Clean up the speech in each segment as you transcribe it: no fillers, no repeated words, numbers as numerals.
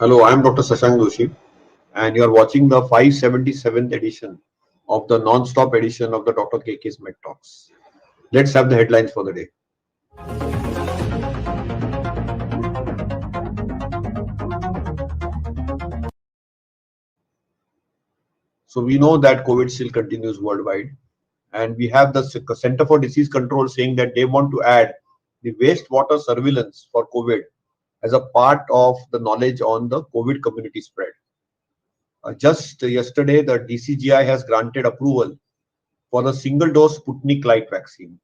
Hello, I am Dr. Sashank Doshi, and you are watching the 577th edition of the non-stop edition of the Dr. KKs Medtalks. Let's have the headlines for the day. So we know that COVID still continues worldwide, and we have the Center for Disease Control saying that they want to add the wastewater surveillance for COVID as a part of the knowledge on the COVID community spread. Just yesterday, the DCGI has granted approval for the single-dose Sputnik Light vaccine,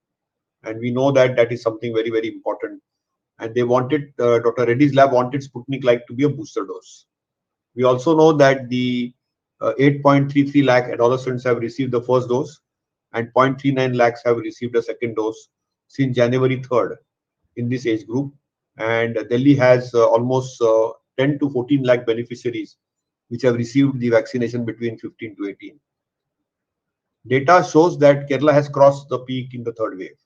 and we know that that is something very, very important. And they wanted, Dr. Reddy's lab wanted Sputnik Light to be a booster dose. We also know that the 8.33 lakh adolescents have received the first dose, and 0.39 lakhs have received a second dose since January 3rd in this age group. And Delhi has almost 10 to 14 lakh beneficiaries which have received the vaccination between 15 to 18. Data shows that Kerala has crossed the peak in the third wave,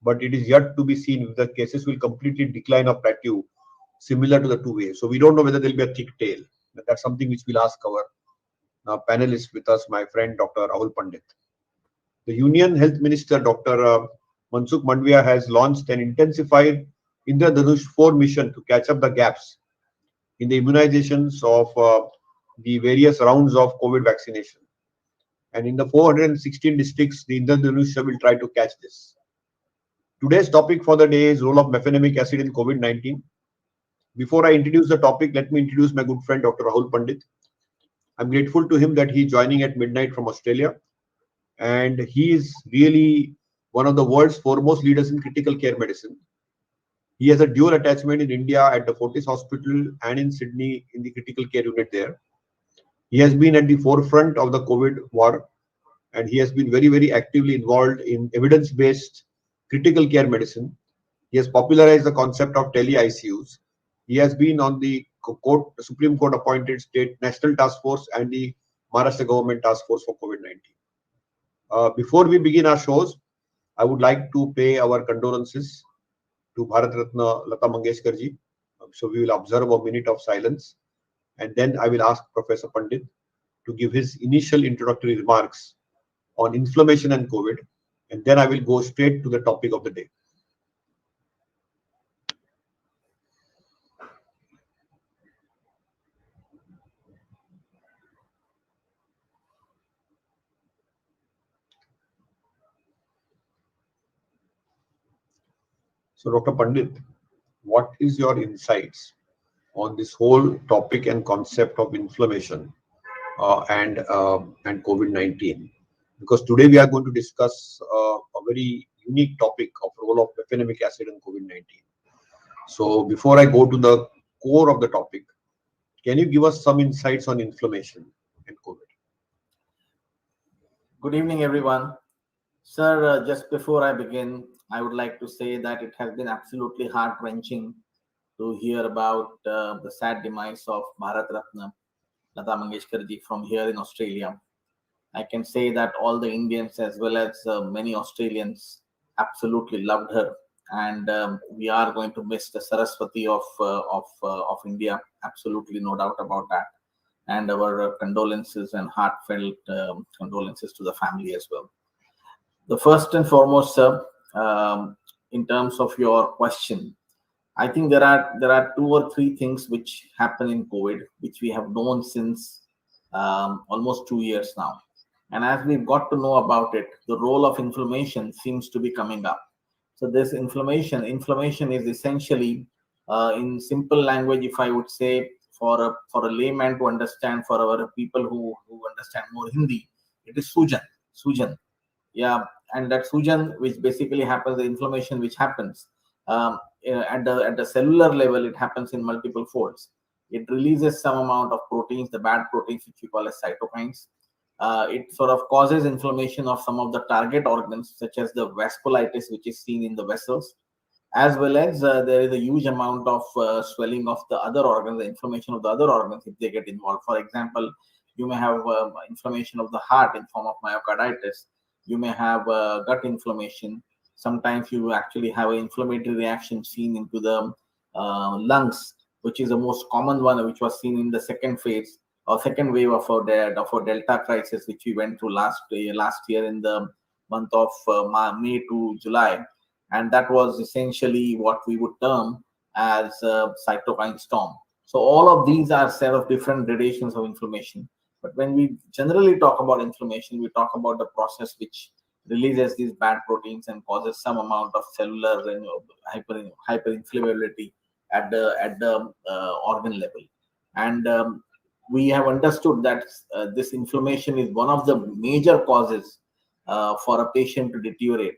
but it is yet to be seen if the cases will completely decline or plateau similar to the two waves. So we don't know whether there will be a thick tail. That's something which we'll ask our panelists with us, my friend Dr. Rahul Pandit. The Union Health Minister Dr. Mansukh Mandviya has launched an intensified Indradhanush 4 mission to catch up the gaps in the immunizations of the various rounds of COVID vaccination. And in the 416 districts, the Indradhanush will try to catch this. Today's topic for the day is role of mefenamic acid in COVID-19. Before I introduce the topic, let me introduce my good friend Dr. Rahul Pandit. I'm grateful to him that he's joining at midnight from Australia, and he is really one of the world's foremost leaders in critical care medicine. He has a dual attachment in India at the Fortis Hospital and in Sydney in the critical care unit there. He has been at the forefront of the COVID war, and he has been very, very actively involved in evidence-based critical care medicine. He has popularized the concept of tele-ICUs. He has been on the Supreme Court appointed state national task force and the Maharashtra government task force for COVID-19. Before we begin our shows, I would like to pay our condolences to Bharat Ratna Lata Mangeshkar ji. So we will observe a minute of silence, and then I will ask Professor Pandit to give his initial introductory remarks on inflammation and COVID, and then I will go straight to the topic of the day. So, Dr. Pandit, what is your insights on this whole topic and concept of inflammation and COVID-19? Because today we are going to discuss a very unique topic of role of mefenamic acid in COVID-19. So, before I go to the core of the topic, can you give us some insights on inflammation and COVID? Good evening, everyone. Sir, just before I begin, I would like to say that it has been absolutely heart-wrenching to hear about the sad demise of Bharat Ratna Lata Mangeshkar ji from here in Australia. I can say that all the Indians as well as many Australians absolutely loved her, and we are going to miss the Saraswati of India. Absolutely, no doubt about that. And our condolences and heartfelt condolences to the family as well. The first and foremost, sir, in terms of your question, I think there are two or three things which happen in COVID, which we have known since almost 2 years now. And as we've got to know about it, the role of inflammation seems to be coming up. So this inflammation is essentially, in simple language, if I would say, for a layman to understand, for our people who understand more Hindi, it is Sujan. Yeah, and that Sujan, which basically happens, the inflammation which happens at the cellular level, it happens in multiple folds. It releases some amount of proteins, the bad proteins, which we call as cytokines. It sort of causes inflammation of some of the target organs, such as the vasculitis, which is seen in the vessels, as well as there is a huge amount of swelling of the other organs, the inflammation of the other organs if they get involved. For example, you may have inflammation of the heart in form of myocarditis. You may have gut inflammation. Sometimes you actually have an inflammatory reaction seen into the lungs which is the most common one, which was seen in the second phase or second wave of our Delta crisis, which we went through last year in the month of May to July, and that was essentially what we would term as cytokine storm. So all of these are set of different gradations of inflammation. But when we generally talk about inflammation, we talk about the process which releases these bad proteins and causes some amount of cellular and hyperinflammability at the organ level. And we have understood that this inflammation is one of the major causes for a patient to deteriorate.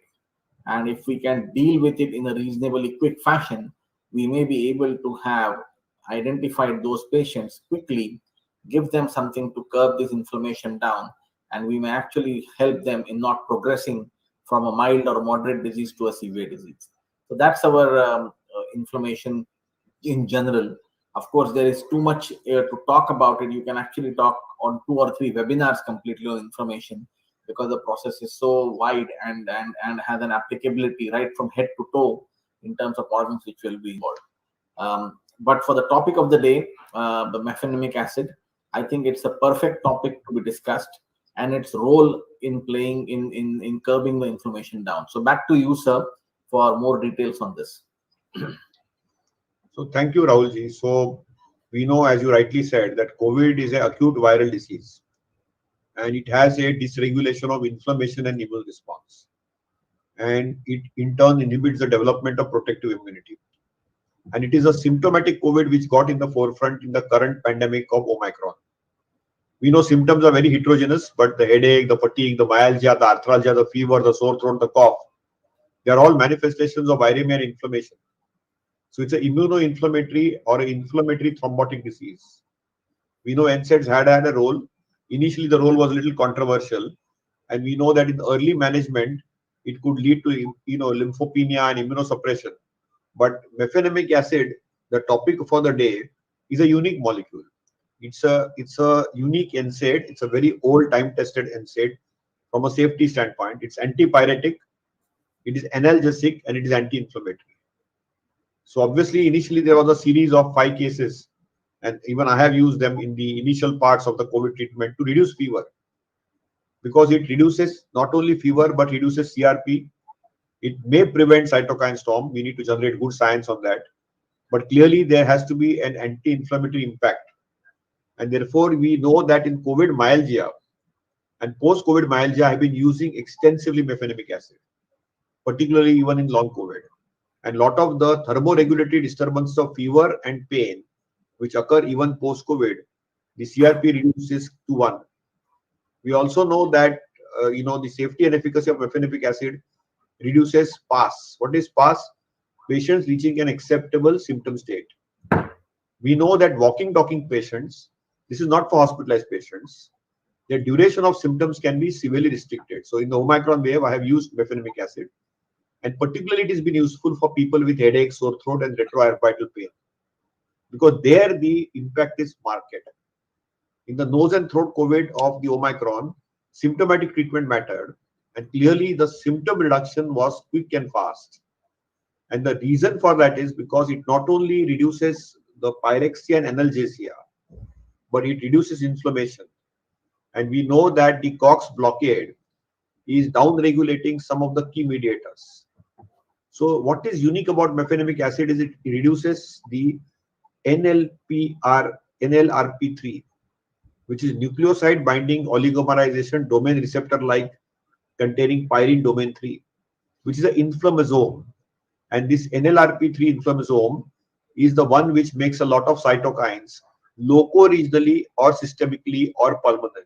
And if we can deal with it in a reasonably quick fashion, we may be able to have identified those patients quickly, give them something to curb this inflammation down, and we may actually help them in not progressing from a mild or moderate disease to a severe disease. So that's our inflammation in general. Of course, there is too much to talk about it. You can actually talk on 2 or 3 webinars completely on inflammation, because the process is so wide and has an applicability right from head to toe in terms of organs which will be involved. But for the topic of the day, the mefenamic acid, I think it's a perfect topic to be discussed, and its role in playing in curbing the inflammation down. So back to you, sir, for more details on this. So thank you, Rahulji. So we know, as you rightly said, that COVID is an acute viral disease, and it has a dysregulation of inflammation and immune response, and it in turn inhibits the development of protective immunity. And it is a symptomatic COVID which got in the forefront in the current pandemic of Omicron. We know symptoms are very heterogeneous, but the headache, the fatigue, the myalgia, the arthralgia, the fever, the sore throat, the cough, they are all manifestations of viremia and inflammation. So it's an immunoinflammatory or an inflammatory thrombotic disease. We know NSAIDs had a role. Initially, the role was a little controversial, and we know that in early management, it could lead to lymphopenia and immunosuppression. But mefenamic acid, the topic for the day, is a unique molecule. It's a unique NSAID. It's a very old time-tested NSAID from a safety standpoint. It's antipyretic, it is analgesic, and it is anti-inflammatory. So obviously, initially there was a series of 5 cases, and even I have used them in the initial parts of the COVID treatment to reduce fever, because it reduces not only fever but reduces CRP. It may prevent cytokine storm. We need to generate good science on that, but clearly there has to be an anti-inflammatory impact. And therefore, we know that in COVID myalgia and post-COVID myalgia, I have been using extensively mefenamic acid, particularly even in long COVID. And a lot of the thermoregulatory disturbances of fever and pain, which occur even post-COVID, the CRP reduces to 1. We also know that the safety and efficacy of mefenamic acid reduces PAS. What is PAS? Patients reaching an acceptable symptom state. We know that walking, talking patients, this is not for hospitalized patients, their duration of symptoms can be severely restricted. So in the Omicron wave, I have used mefenamic acid, and particularly it has been useful for people with headache, sore throat, and retroorbital pain, because there the impact is marked. In the nose and throat COVID of the Omicron, symptomatic treatment mattered, and clearly the symptom reduction was quick and fast. And the reason for that is because it not only reduces the pyrexia and analgesia, but it reduces inflammation. And we know that the COX blockade is down-regulating some of the key mediators. So what is unique about mefenamic acid is it reduces the NLRP3, which is nucleoside binding oligomerization domain receptor like containing pyrine domain 3, which is an inflammasome. And this NLRP3 inflammasome is the one which makes a lot of cytokines loco-regionally or systemically or pulmonarily.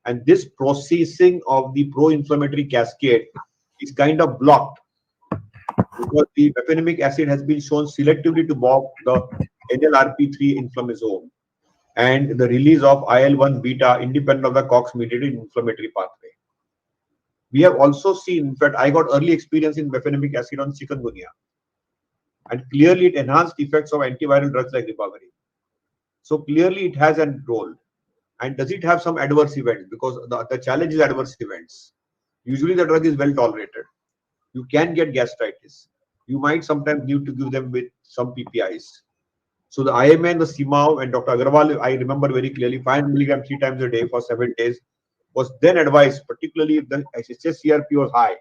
And this processing of the pro-inflammatory cascade is kind of blocked, because the mefenamic acid has been shown selectively to block the NLRP3 inflammasome and the release of IL-1 beta independent of the COX-mediated inflammatory pathway. We have also seen, in fact, I got early experience in mefenamic acid on chikungunya, and clearly it enhanced effects of antiviral drugs like ribavirin. So clearly it has a role. And does it have some adverse events? Because the challenge is adverse events. Usually the drug is well tolerated. You can get gastritis. You might sometimes need to give them with some PPIs. So the IMA and the CMAO and Dr. Agarwal, I remember very clearly, 500 milligram 3 times a day for 7 days was then advised, particularly if the HSCRP was high,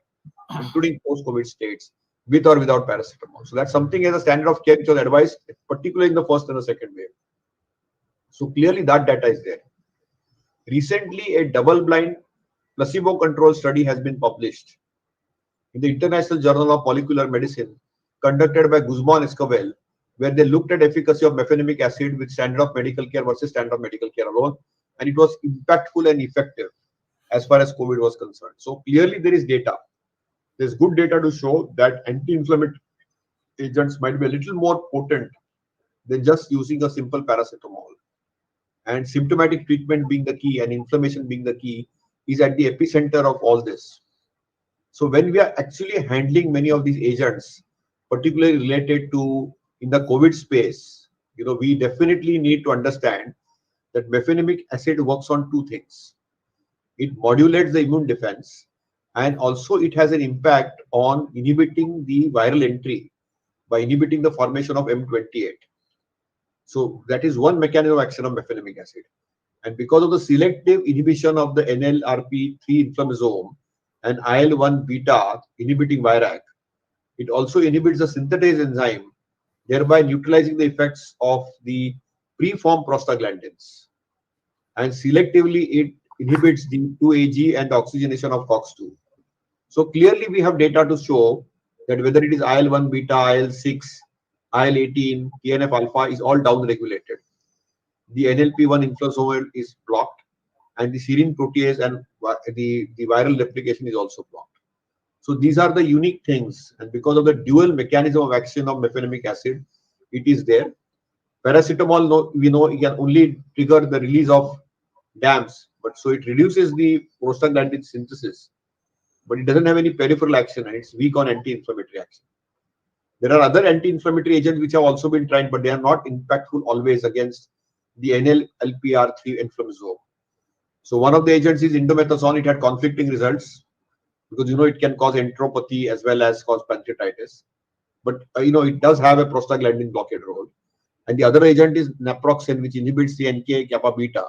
including post-COVID states, with or without paracetamol. So that's something as a standard of care which was advised, particularly in the first and the second wave. So clearly that data is there. Recently, a double-blind placebo-controlled study has been published in the International Journal of Molecular Medicine, conducted by Guzman Escobar, where they looked at efficacy of mefenamic acid with standard of medical care versus standard of medical care alone, and it was impactful and effective as far as COVID was concerned. So clearly there is data. There's good data to show that anti-inflammatory agents might be a little more potent than just using a simple paracetamol. And symptomatic treatment being the key and inflammation being the key is at the epicenter of all this. So when we are actually handling many of these agents, particularly related to in the COVID space, we definitely need to understand that mefenamic acid works on two things. It modulates the immune defense, and also it has an impact on inhibiting the viral entry by inhibiting the formation of M28. So that is one mechanism of action of mefenamic acid. And because of the selective inhibition of the NLRP3 inflammasome and IL-1 beta inhibiting VIRAC, it also inhibits the synthetase enzyme, thereby neutralizing the effects of the preformed prostaglandins. And selectively, it inhibits the 2-AG and the oxygenation of COX-2. So clearly, we have data to show that whether it is IL-1 beta, IL-6, IL-18, TNF alpha is all down-regulated. The NLP1 inflammasome is blocked, and the serine protease and the viral replication is also blocked. So these are the unique things, and because of the dual mechanism of action of mefenamic acid, it is there. Paracetamol, we know it can only trigger the release of DAMs, but so it reduces the prostaglandin synthesis, but it doesn't have any peripheral action, and it's weak on anti-inflammatory action. There are other anti-inflammatory agents which have also been tried, but they are not impactful always against the NLPR3 inflammasome. So one of the agents is indomethacin. It had conflicting results because it can cause enteropathy as well as cause pancreatitis. But it does have a prostaglandin blockade role. And the other agent is naproxen, which inhibits the NK kappa beta,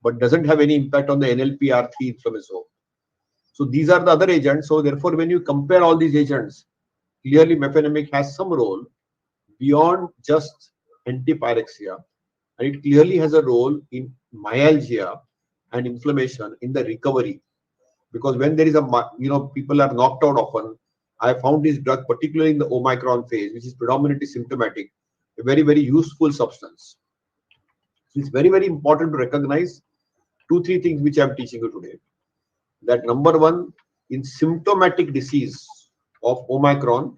but doesn't have any impact on the NLPR3 inflammasome. So these are the other agents. So therefore, when you compare all these agents, clearly mefenamic has some role beyond just antipyrexia, and it clearly has a role in myalgia and inflammation in the recovery. Because when there is people are knocked out often, I found this drug, particularly in the Omicron phase, which is predominantly symptomatic, a very, very useful substance. So it's very, very important to recognize 2-3 things which I'm teaching you today. That number one, in symptomatic disease of Omicron,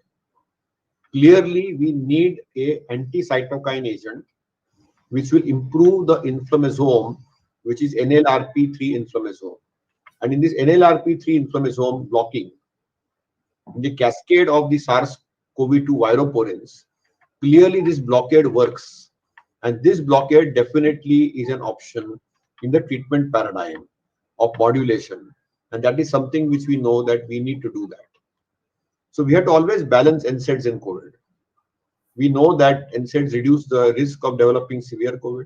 clearly we need a anti-cytokine agent which will improve the inflammasome, which is NLRP3 inflammasome. And in this NLRP3 inflammasome blocking, the cascade of the SARS-CoV-2 viroporins, clearly this blockade works. And this blockade definitely is an option in the treatment paradigm of modulation. And that is something which we know that we need to do that. So we have to always balance NSAIDs in COVID. We know that NSAIDs reduce the risk of developing severe COVID.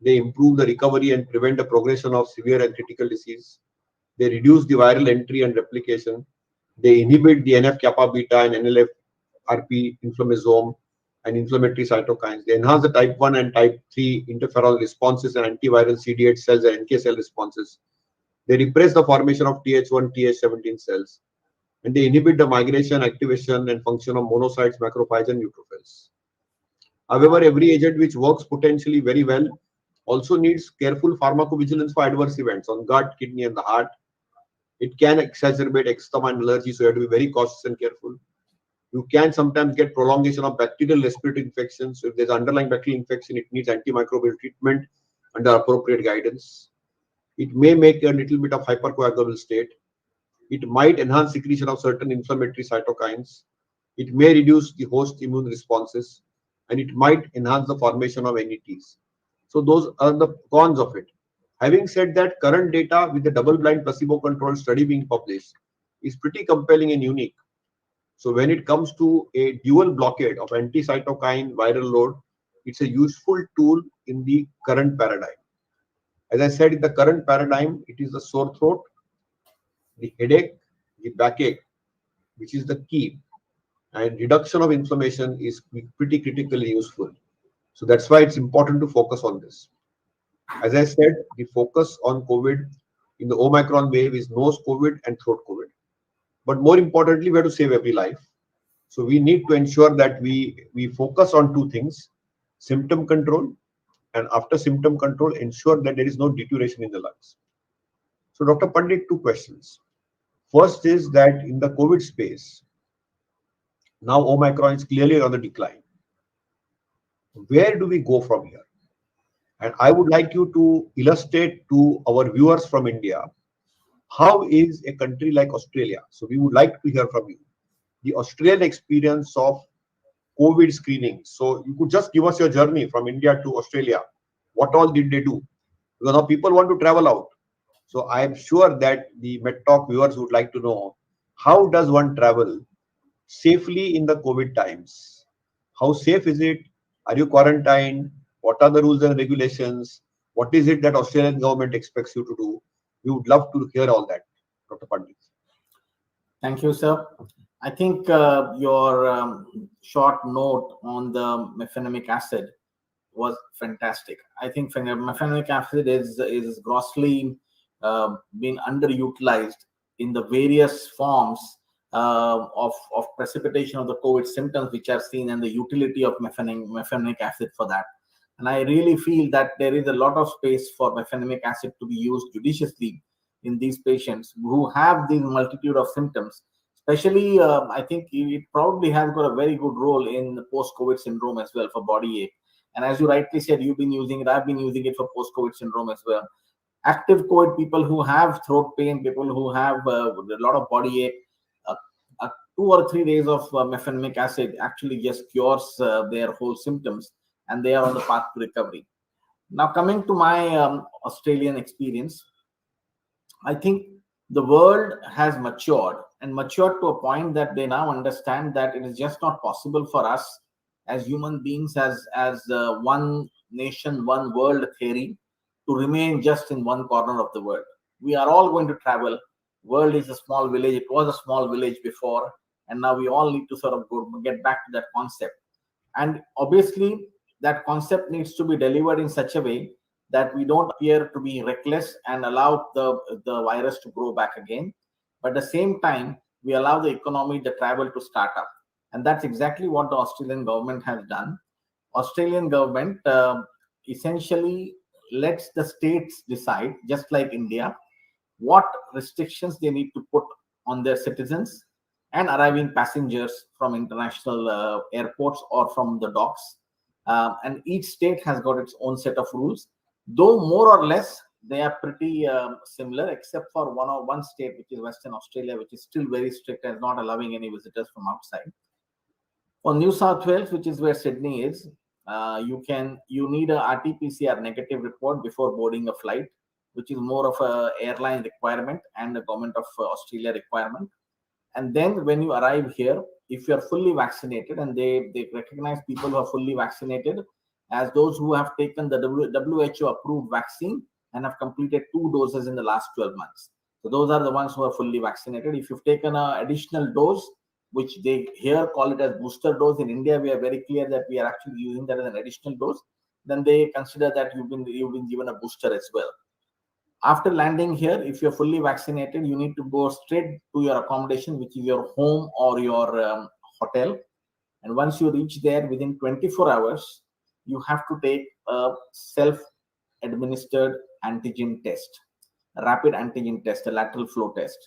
They improve the recovery and prevent the progression of severe and critical disease. They reduce the viral entry and replication. They inhibit the NF-kappa beta and NLF-RP inflammasome and inflammatory cytokines. They enhance the type 1 and type 3 interferon responses and antiviral CD8 cells and NK cell responses. They repress the formation of Th1, Th17 cells. And they inhibit the migration, activation, and function of monocytes, macrophages, and neutrophils. However, every agent which works potentially very well also needs careful pharmacovigilance for adverse events on gut, kidney, and the heart. It can exacerbate eczema and allergy, so you have to be very cautious and careful. You can sometimes get prolongation of bacterial respiratory infections. So if there's underlying bacterial infection, it needs antimicrobial treatment under appropriate guidance. It may make a little bit of hypercoagulable state. It might enhance secretion of certain inflammatory cytokines. It may reduce the host immune responses, and it might enhance the formation of NETs. So those are the cons of it. Having said that, current data with the double-blind placebo-controlled study being published is pretty compelling and unique. So when it comes to a dual blockade of anti-cytokine viral load, it's a useful tool in the current paradigm. As I said, in the current paradigm, it is the sore throat, the headache, the backache, which is the key. And reduction of inflammation is pretty critically useful. So that's why it's important to focus on this. As I said, the focus on COVID in the Omicron wave is nose COVID and throat COVID. But more importantly, we have to save every life. So we need to ensure that we focus on two things: symptom control, and after symptom control, ensure that there is no deterioration in the lungs. So Dr. Pandit, two questions. First is that in the COVID space, now Omicron is clearly on the decline. Where do we go from here? And I would like you to illustrate to our viewers from India, how is a country like Australia? So we would like to hear from you the Australian experience of COVID screening. So you could just give us your journey from India to Australia. What all did they do? Because now people want to travel out. So I am sure that the MedTalk viewers would like to know, how does one travel safely in the COVID times? How safe is it? Are you quarantined? What are the rules and regulations? What is it that Australian government expects you to do? We would love to hear all that, Dr. Pandit. Thank you, sir. I think your short note on the mefenamic acid was fantastic. I think mefenamic acid is grossly been underutilized in the various forms of precipitation of the COVID symptoms which are seen, and the utility of mefenamic acid for that. And I really feel that there is a lot of space for mefenamic acid to be used judiciously in these patients who have these multitude of symptoms. Especially, I think it probably has got a very good role in post-COVID syndrome as well for body ache. And as you rightly said, you've been using it, I've been using it for post-COVID syndrome as well. Active COVID people who have throat pain, people who have a lot of body ache, 2 or 3 days of mefenamic acid actually just cures their whole symptoms, and they are on the path to recovery. Now, coming to my Australian experience, I think the world has matured to a point that they now understand that it is just not possible for us as human beings, as one nation, one world theory, to remain just in one corner of the world. We are all going to travel. World is a small village. It was a small village before, and now we all need to sort of get back to that concept. And obviously, that concept needs to be delivered in such a way that we don't appear to be reckless and allow the virus to grow back again. But at the same time, we allow the economy, the travel to start up. And that's exactly what the Australian government has done. Australian government essentially lets the states decide, just like India, what restrictions they need to put on their citizens and arriving passengers from international airports or from the docks. And each state has got its own set of rules, though more or less they are pretty similar, except for one state, which is Western Australia, which is still very strict and not allowing any visitors from outside. For New South Wales, which is where Sydney is, you need a RT-PCR negative report before boarding a flight, which is more of a airline requirement and a government of Australia requirement. And then when you arrive here, if you are fully vaccinated, and they recognize people who are fully vaccinated as those who have taken the WHO approved vaccine and have completed 2 doses in the last 12 months. So those are the ones who are fully vaccinated. If you've taken an additional dose, which they here call it as booster dose, in India we are very clear that we are actually using that as an additional dose, then they consider that you've been given a booster as well. After landing here, if you're fully vaccinated, you need to go straight to your accommodation, which is your home or your hotel. And once you reach there, within 24 hours, you have to take a self-administered antigen test, a rapid antigen test, a lateral flow test.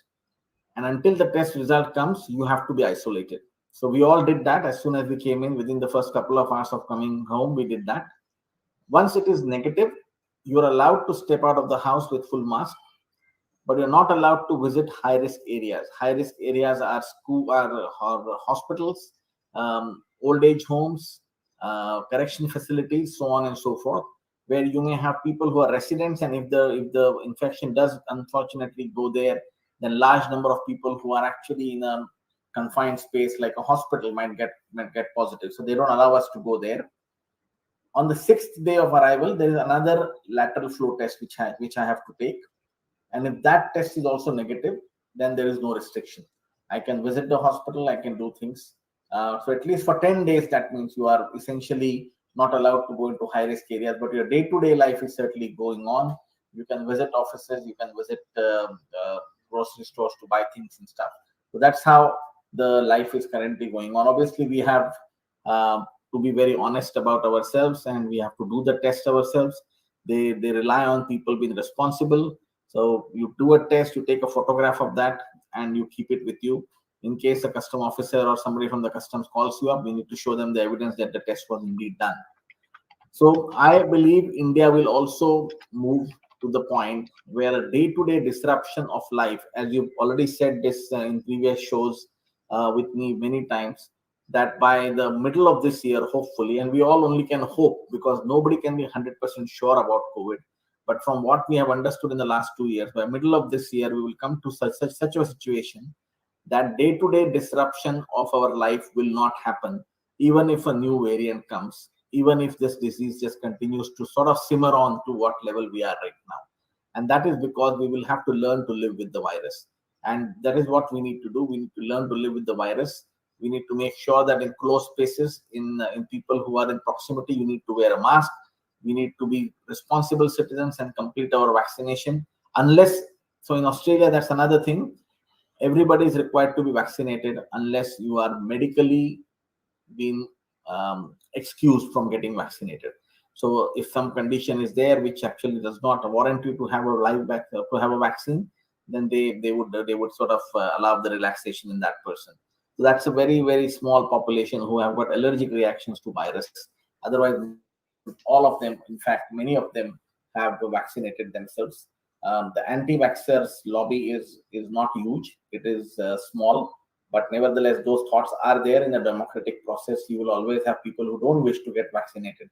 And until the test result comes, you have to be isolated. So we all did that as soon as we came in. Within the first couple of hours of coming home, we did that. Once it is negative, you're allowed to step out of the house with full mask, but you're not allowed to visit high-risk areas. High-risk areas are hospitals, old age homes, correction facilities, so on and so forth, where you may have people who are residents, and if the infection does unfortunately go there, then large number of people who are actually in a confined space like a hospital might get positive. So they don't allow us to go there. On the 6th day of arrival, there is another lateral flow test which I have to take. And if that test is also negative, then there is no restriction. I can visit the hospital, I can do things. So at least for 10 days, that means you are essentially not allowed to go into high risk areas, but your day-to-day life is certainly going on. You can visit offices, you can visit grocery stores to buy things and stuff. So that's how the life is currently going on. Obviously, we have to be very honest about ourselves, and we have to do the test ourselves. They rely on people being responsible. So you do a test, you take a photograph of that, and you keep it with you. In case a custom officer or somebody from the customs calls you up, we need to show them the evidence that the test was indeed done. So I believe India will also move to the point where a day-to-day disruption of life, as you've already said this in previous shows with me many times, that by the middle of this year, hopefully, and we all only can hope because nobody can be 100% sure about COVID. But from what we have understood in the last 2 years, by middle of this year, we will come to such a situation that day-to-day disruption of our life will not happen, even if a new variant comes, even if this disease just continues to sort of simmer on to what level we are right now. And that is because we will have to learn to live with the virus. And that is what we need to do. We need to learn to live with the virus. We need to make sure that in close spaces, in people who are in proximity, you need to wear a mask. We need to be responsible citizens and complete our vaccination. So in Australia, that's another thing. Everybody is required to be vaccinated unless you are medically being excused from getting vaccinated. So if some condition is there which actually does not warrant you to have a vaccine, then they would sort of allow the relaxation in that person. So that's a very, very small population who have got allergic reactions to virus. Otherwise, all of them, in fact, many of them have vaccinated themselves. The anti-vaxxers lobby is not huge. It is small, but nevertheless, those thoughts are there in a democratic process. You will always have people who don't wish to get vaccinated,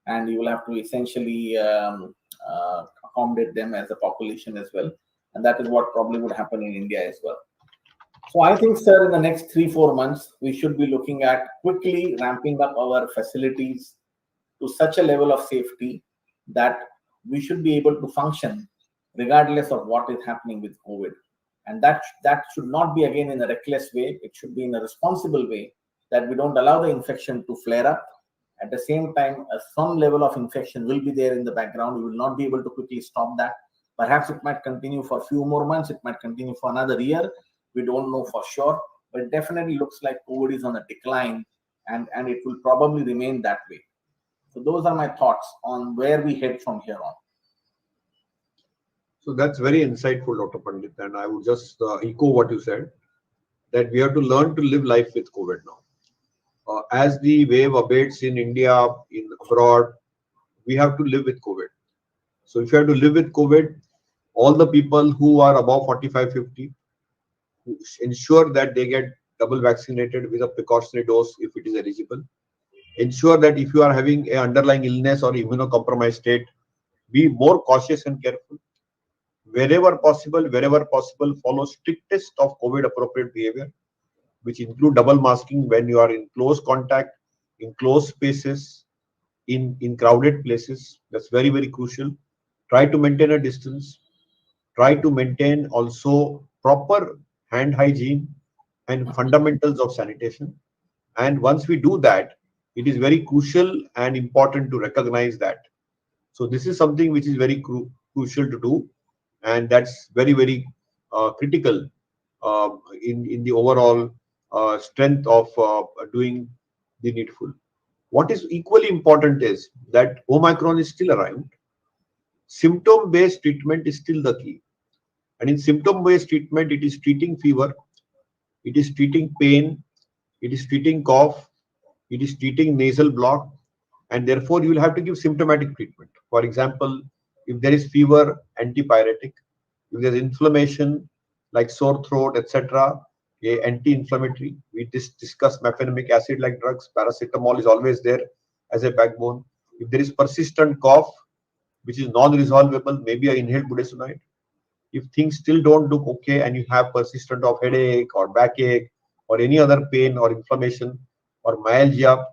and you will have to essentially accommodate them as a population as well. And that is what probably would happen in India as well. So I think, sir, in the next 3-4 months, we should be looking at quickly ramping up our facilities to such a level of safety that we should be able to function regardless of what is happening with COVID. And that should not be, again, in a reckless way. It should be in a responsible way, that we don't allow the infection to flare up. At the same time, some level of infection will be there in the background. We will not be able to quickly stop that. Perhaps it might continue for a few more months. It might continue for another year. We don't know for sure. But it definitely looks like COVID is on a decline, and it will probably remain that way. So those are my thoughts on where we head from here on. So that's very insightful, Dr. Pandit, and I would just echo what you said, that we have to learn to live life with COVID now. As the wave abates in India, in abroad, we have to live with COVID. So if you have to live with COVID, all the people who are above 45, 50, ensure that they get double vaccinated with a precautionary dose if it is eligible. Ensure that if you are having an underlying illness or immunocompromised state, be more cautious and careful. Wherever possible, follow strictest of COVID appropriate behavior, which include double masking when you are in close contact, in close spaces, in crowded places. That's very, very crucial. Try to maintain a distance. Try to maintain also proper hand hygiene and fundamentals of sanitation. And once we do that, it is very crucial and important to recognize that. So this is something which is very crucial to do, and that's very, very critical in the overall strength of doing the needful. What is equally important is that Omicron is still around. Symptom-based treatment is still the key. And in symptom-based treatment, it is treating fever, it is treating pain, it is treating cough, it is treating nasal block, and therefore you will have to give symptomatic treatment. For example, if there is fever, antipyretic; if there is inflammation like sore throat, etc., anti-inflammatory. We discuss mefenamic acid-like drugs. Paracetamol is always there as a backbone. If there is persistent cough, which is non-resolvable, maybe an inhaled budesonide. If things still don't look okay and you have persistent of headache or backache or any other pain or inflammation or myalgia,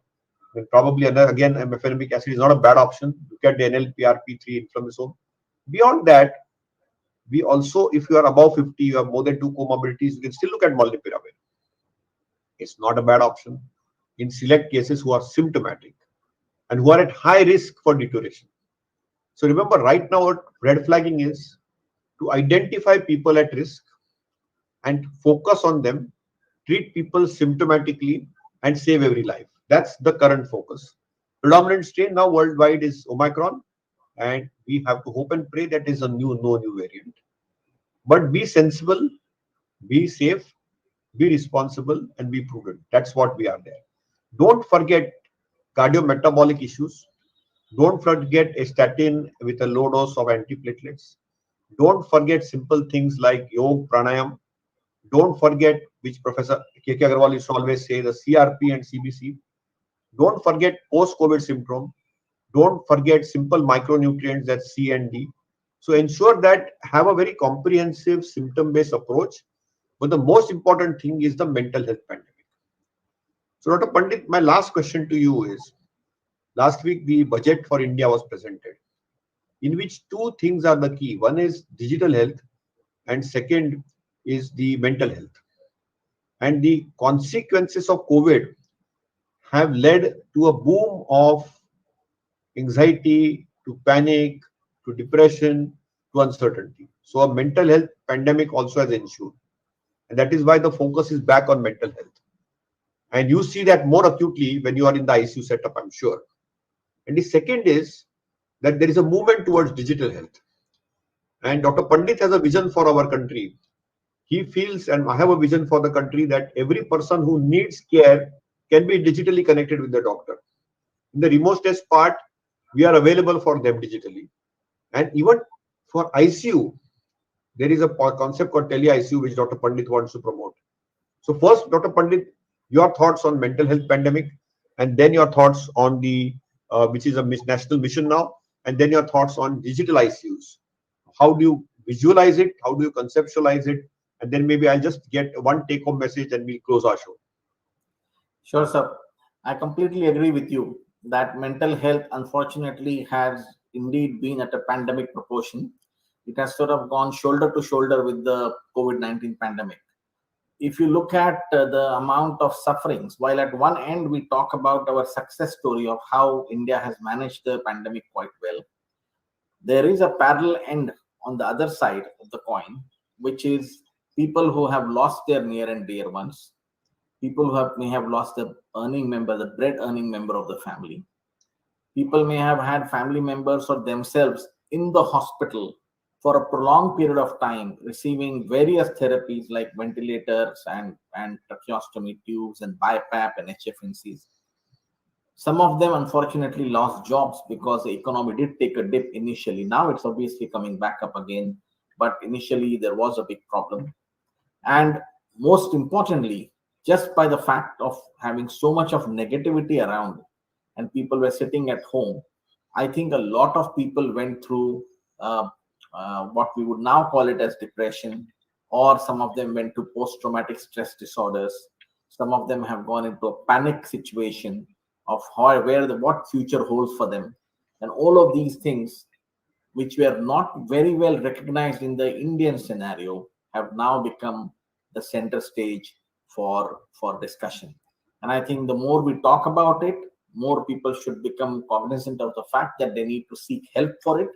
Probably again, mefenamic acid is not a bad option. Look at the NLPRP3 inflammasome. Beyond that, we also, if you are above 50, you have more than two comorbidities, you can still look at molnupiravir. It's not a bad option in select cases who are symptomatic and who are at high risk for deterioration. So remember, right now, what red flagging is to identify people at risk and focus on them, treat people symptomatically, and save every life. That's the current focus. Predominant strain now worldwide is Omicron, and we have to hope and pray that is a no new variant. But be sensible, be safe, be responsible, and be prudent. That's what we are there. Don't forget cardiometabolic issues. Don't forget a statin with a low dose of antiplatelets. Don't forget simple things like yoga, pranayam. Don't forget, which Professor KK Agarwal used to always say, the CRP and CBC. Don't forget post-COVID syndrome. Don't forget simple micronutrients, that's C and D. So ensure that have a very comprehensive symptom-based approach. But the most important thing is the mental health pandemic. So Dr. Pandit, my last question to you is, last week the budget for India was presented, in which two things are the key. One is digital health and second is the mental health. And the consequences of COVID have led to a boom of anxiety, to panic, to depression, to uncertainty. So a mental health pandemic also has ensued. And that is why the focus is back on mental health. And you see that more acutely when you are in the ICU setup, I'm sure. And the second is that there is a movement towards digital health. And Dr. Pandit has a vision for our country. He feels, and I have a vision for the country, that every person who needs care can be digitally connected with the doctor. In the remotest part, we are available for them digitally. And even for ICU, there is a concept called tele-ICU, which Dr. Pandit wants to promote. So first, Dr. Pandit, your thoughts on mental health pandemic, and then your thoughts on the, which is a national mission now, and then your thoughts on digital ICUs. How do you visualize it? How do you conceptualize it? And then maybe I'll just get one take-home message and we'll close our show. Sure, sir. I completely agree with you that mental health, unfortunately, has indeed been at a pandemic proportion. It has sort of gone shoulder to shoulder with the COVID-19 pandemic. If you look at the amount of sufferings, while at one end we talk about our success story of how India has managed the pandemic quite well, there is a parallel end on the other side of the coin, which is people who have lost their near and dear ones, people who may have lost the earning member, the bread earning member of the family. People may have had family members or themselves in the hospital for a prolonged period of time, receiving various therapies like ventilators and tracheostomy tubes and BiPAP and HFNCs. Some of them unfortunately lost jobs because the economy did take a dip initially. Now it's obviously coming back up again, but initially there was a big problem. And most importantly, just by the fact of having so much of negativity around and people were sitting at home, I think a lot of people went through what we would now call it as depression, or some of them went to post-traumatic stress disorders. Some of them have gone into a panic situation of what future holds for them. And all of these things, which were not very well recognized in the Indian scenario, have now become the center stage for discussion. And I think the more we talk about it, more people should become cognizant of the fact that they need to seek help for it.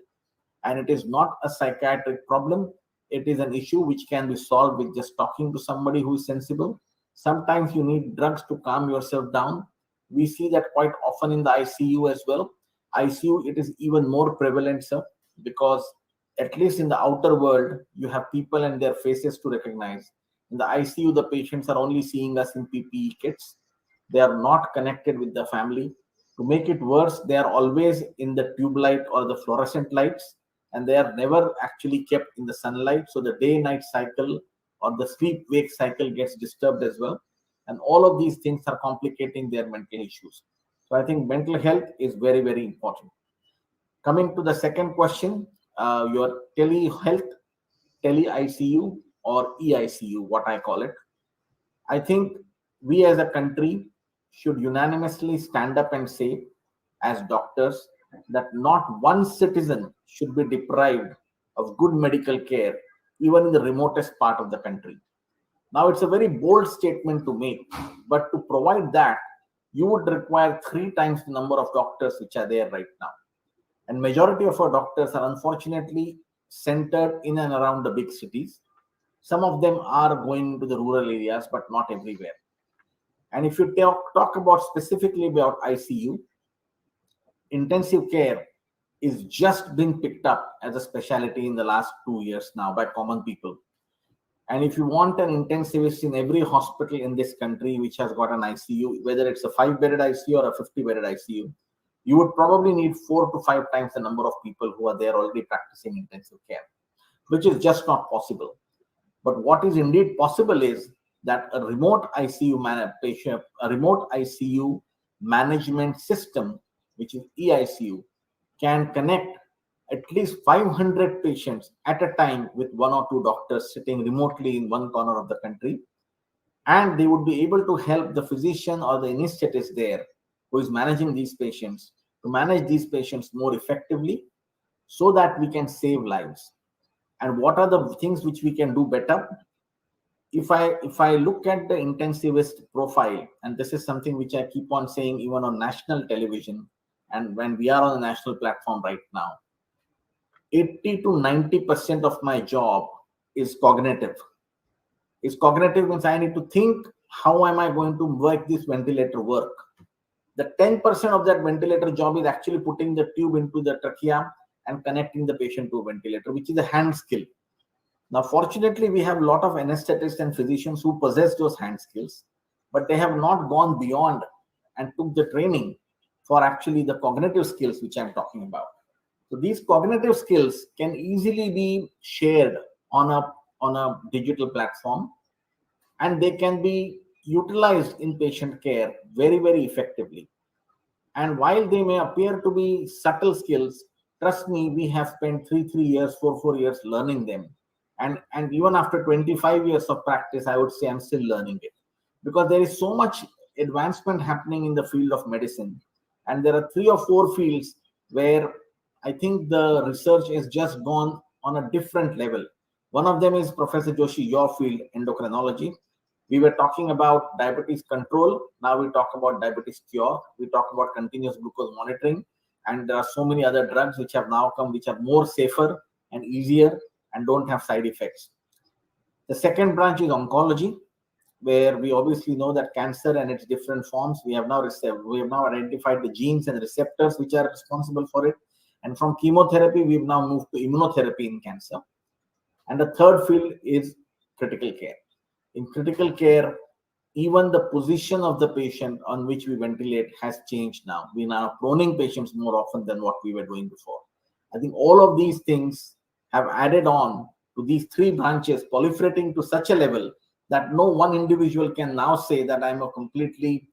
And it is not a psychiatric problem. It is an issue which can be solved with just talking to somebody who is sensible. Sometimes you need drugs to calm yourself down. We see that quite often in the ICU as well. ICU, it is even more prevalent, sir, because at least in the outer world, you have people and their faces to recognize. In the ICU, the patients are only seeing us in PPE kits. They are not connected with the family. To make it worse, they are always in the tube light or the fluorescent lights, and they are never actually kept in the sunlight. So the day-night cycle or the sleep-wake cycle gets disturbed as well. And all of these things are complicating their mental issues. So I think mental health is very, very important. Coming to the second question, your telehealth, tele-ICU or EICU, what I call it. I think we as a country should unanimously stand up and say, as doctors, that not one citizen should be deprived of good medical care, even in the remotest part of the country. Now, it's a very bold statement to make, but to provide that, you would require 3 times the number of doctors which are there right now. And majority of our doctors are unfortunately centered in and around the big cities. Some of them are going to the rural areas, but not everywhere. And if you talk about specifically about ICU, intensive care is just being picked up as a specialty in the last 2 years now by common people. And if you want an intensivist in every hospital in this country which has got an ICU, whether it's a 5-bedded ICU or a 50-bedded ICU, you would probably need 4 to 5 times the number of people who are there already practicing intensive care, which is just not possible. But what is indeed possible is that a remote ICU management system, which is eICU, can connect at least 500 patients at a time with 1 or 2 doctors sitting remotely in one corner of the country. And they would be able to help the physician or the anesthetist there who is managing these patients to manage these patients more effectively so that we can save lives. And what are the things which we can do better? If I look at the intensivist profile, and this is something which I keep on saying even on national television, and when we are on a national platform right now, 80 to 90% of my job is cognitive. Is cognitive means I need to think, how am I going to make this ventilator work? The 10% of that ventilator job is actually putting the tube into the trachea and connecting the patient to a ventilator, which is a hand skill. Now, fortunately, we have a lot of anesthetists and physicians who possess those hand skills, but they have not gone beyond and took the training for actually the cognitive skills which I'm talking about. So these cognitive skills can easily be shared on a digital platform, and they can be utilized in patient care very, very effectively. And while they may appear to be subtle skills, trust me, we have spent 3 years, 4 years learning them. And even after 25 years of practice, I would say I'm still learning it, because there is so much advancement happening in the field of medicine. And there are 3 or 4 fields where I think the research has just gone on a different level. One of them is, Professor Joshi, your field, endocrinology. We were talking about diabetes control. Now we talk about diabetes cure. We talk about continuous glucose monitoring. And there are so many other drugs which have now come, which are more safer and easier and don't have side effects. The second branch is oncology, where we obviously know that cancer and its different forms, we have now identified the genes and receptors which are responsible for it. And from chemotherapy, we've now moved to immunotherapy in cancer. And the third field is critical care. In critical care, even the position of the patient on which we ventilate has changed now. We are now proning patients more often than what we were doing before. I think all of these things have added on to these 3 branches proliferating to such a level that no one individual can now say that I'm a complete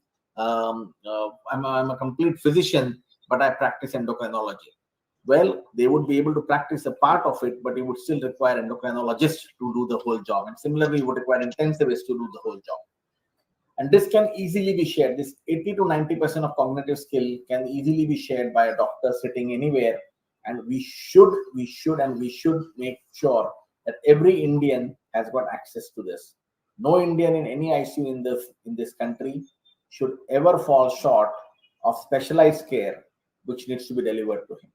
physician, but I practice endocrinology. Well, they would be able to practice a part of it, but it would still require endocrinologists to do the whole job. And similarly, it would require intensivists to do the whole job. And this can easily be shared. This 80 to 90% of cognitive skill can easily be shared by a doctor sitting anywhere. And we should make sure that every Indian has got access to this. No Indian in any ICU in this country should ever fall short of specialized care which needs to be delivered to him.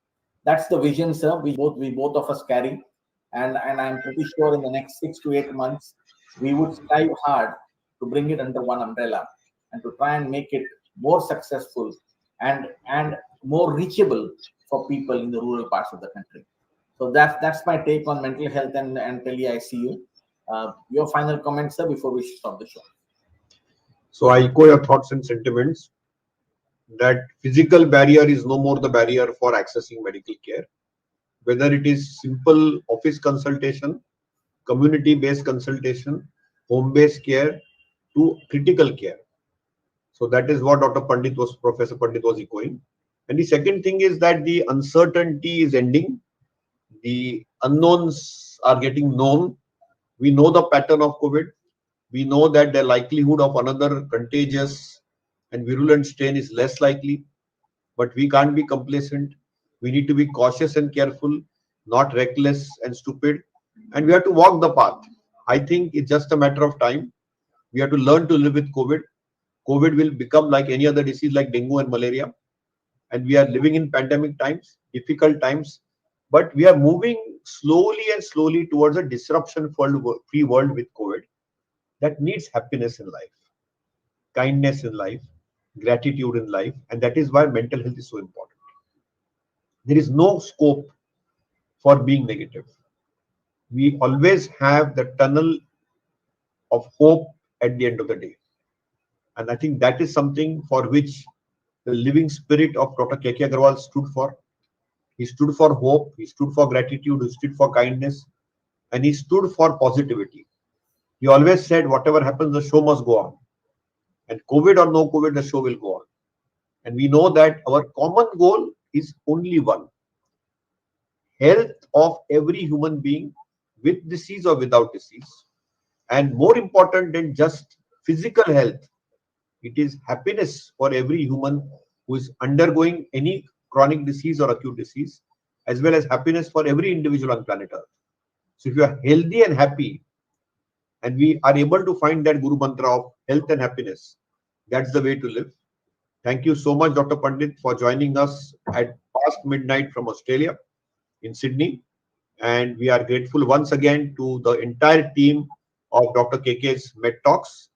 That's the vision, sir. We both of us carry, and I'm pretty sure in the next 6 to 8 months we would strive hard to bring it under one umbrella and to try and make it more successful and more reachable for people in the rural parts of the country. So that's my take on mental health and tele-ICU. Your final comments, sir, before we stop the show. So I echo your thoughts and sentiments that physical barrier is no more the barrier for accessing medical care. Whether it is simple office consultation, community-based consultation, home-based care, to critical care. So that is what Professor Pandit was echoing. And the second thing is that the uncertainty is ending. The unknowns are getting known. We know the pattern of COVID. We know that the likelihood of another contagious and virulent strain is less likely. But we can't be complacent. We need to be cautious and careful, not reckless and stupid. And we have to walk the path. I think it's just a matter of time. We have to learn to live with COVID. COVID will become like any other disease like dengue and malaria. And we are living in pandemic times, difficult times. But we are moving slowly and slowly towards a disruption-free world with COVID that needs happiness in life, kindness in life, gratitude in life. And that is why mental health is so important. There is no scope for being negative. We always have the tunnel of hope at the end of the day. And I think that is something for which the living spirit of Dr. KK Agarwal stood for. He stood for hope, he stood for gratitude, he stood for kindness, and he stood for positivity. He always said, whatever happens, the show must go on. And COVID or no COVID, the show will go on. And we know that our common goal is only one: health of every human being with disease or without disease. And more important than just physical health, it is happiness for every human who is undergoing any chronic disease or acute disease, as well as happiness for every individual on planet Earth. So if you are healthy and happy, and we are able to find that Guru Mantra of health and happiness, that's the way to live. Thank you so much, Dr. Pandit, for joining us at past midnight from Australia in Sydney. And we are grateful once again to the entire team of Dr. KK's Medtalks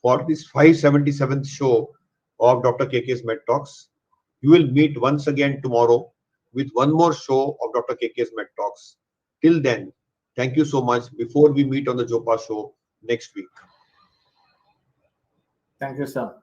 for this 577th show of Dr. KK's Medtalks. You will meet once again tomorrow with one more show of Dr. KK's Medtalks. Till then, thank you so much. Before we meet on the Jopa show next week. Thank you, sir.